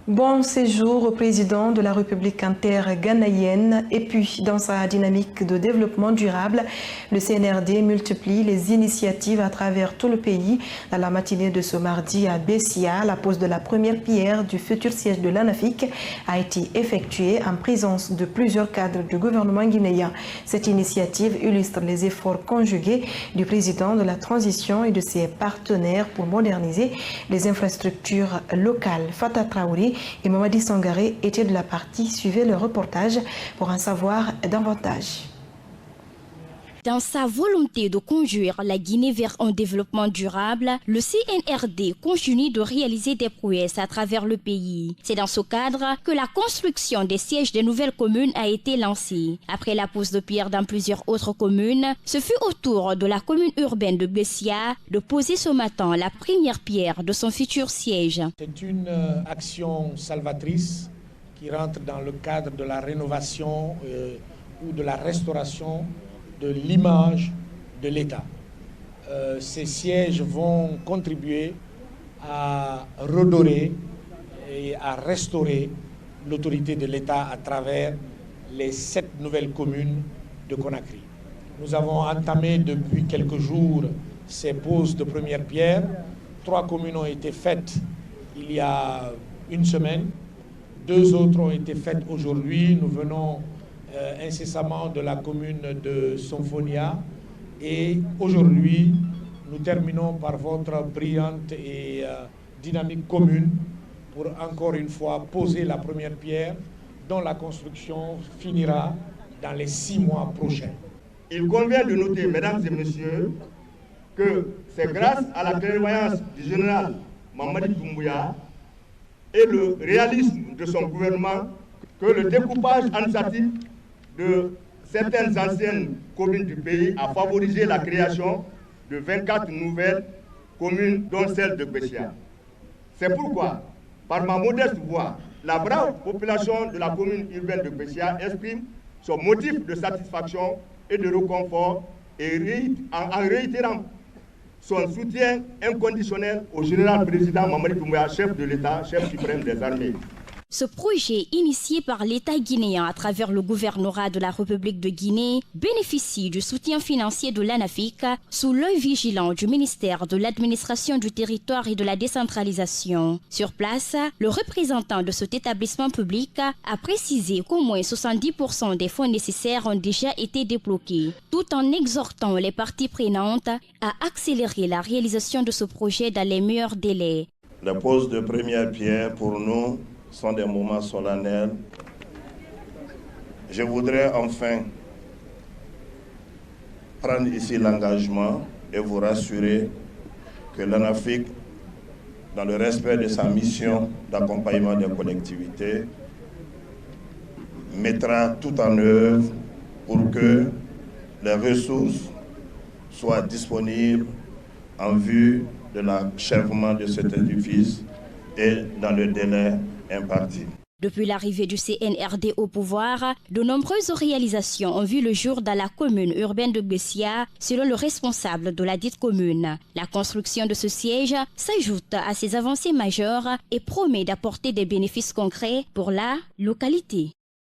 Bon séjour au président de la République interghanaïenne. Et puis, dans sa dynamique de développement durable, le CNRD multiplie les initiatives à travers tout le pays. Dans la matinée de ce mardi à Bessia, la pose de la première pierre du futur siège de l'ANAFIC a été effectuée en présence de plusieurs cadres du gouvernement guinéen. Cette initiative illustre les efforts conjugués du président de la transition et de ses partenaires pour moderniser les infrastructures locales. Fata Traoré et Mamadi Sangaré étaient de la partie. Suivez le reportage pour en savoir davantage. Dans sa volonté de conduire la Guinée vers un développement durable, le CNRD continue de réaliser des prouesses à travers le pays. C'est dans ce cadre que la construction des sièges des nouvelles communes a été lancée. Après la pose de pierre dans plusieurs autres communes, ce fut au tour de la commune urbaine de Bessia de poser ce matin la première pierre de son futur siège. C'est une action salvatrice qui rentre dans le cadre de la rénovation ou de la restauration de l'image de l'État. Ces sièges vont contribuer à redorer et à restaurer l'autorité de l'État à travers les 7 nouvelles communes de Conakry. Nous avons entamé depuis quelques jours ces poses de première pierre. 3 communes ont été faites il y a une semaine. 2 autres ont été faites aujourd'hui. Nous venons incessamment de la commune de Somfonia et aujourd'hui nous terminons par votre brillante et dynamique commune pour encore une fois poser la première pierre dont la construction finira dans les 6 mois prochains. Il convient de noter, mesdames et messieurs, que c'est grâce à la clairvoyance du général Mamadi Doumbouya et le réalisme de son gouvernement que le découpage administratif de certaines anciennes communes du pays a favorisé la création de 24 nouvelles communes, dont celle de Bessia. C'est pourquoi, par ma modeste voix, la brave population de la commune urbaine de Bessia exprime son motif de satisfaction et de réconfort en réitérant son soutien inconditionnel au général président Mamadi Doumbouya, chef de l'État, chef suprême des armées. Ce projet, initié par l'État guinéen à travers le gouvernorat de la République de Guinée, bénéficie du soutien financier de l'ANAFIC sous l'œil vigilant du ministère de l'Administration du Territoire et de la Décentralisation. Sur place, le représentant de cet établissement public a précisé qu'au moins 70% des fonds nécessaires ont déjà été débloqués, tout en exhortant les parties prenantes à accélérer la réalisation de ce projet dans les meilleurs délais. La pose de première pierre pour nous sont des moments solennels. Je voudrais enfin prendre ici l'engagement et vous rassurer que l'ANAFIC, dans le respect de sa mission d'accompagnement des collectivités, mettra tout en œuvre pour que les ressources soient disponibles en vue de l'achèvement de cet édifice et dans le délai imparti. Depuis l'arrivée du CNRD au pouvoir, de nombreuses réalisations ont vu le jour dans la commune urbaine de Bessia, selon le responsable de la dite commune. La construction de ce siège s'ajoute à ces avancées majeures et promet d'apporter des bénéfices concrets pour la localité.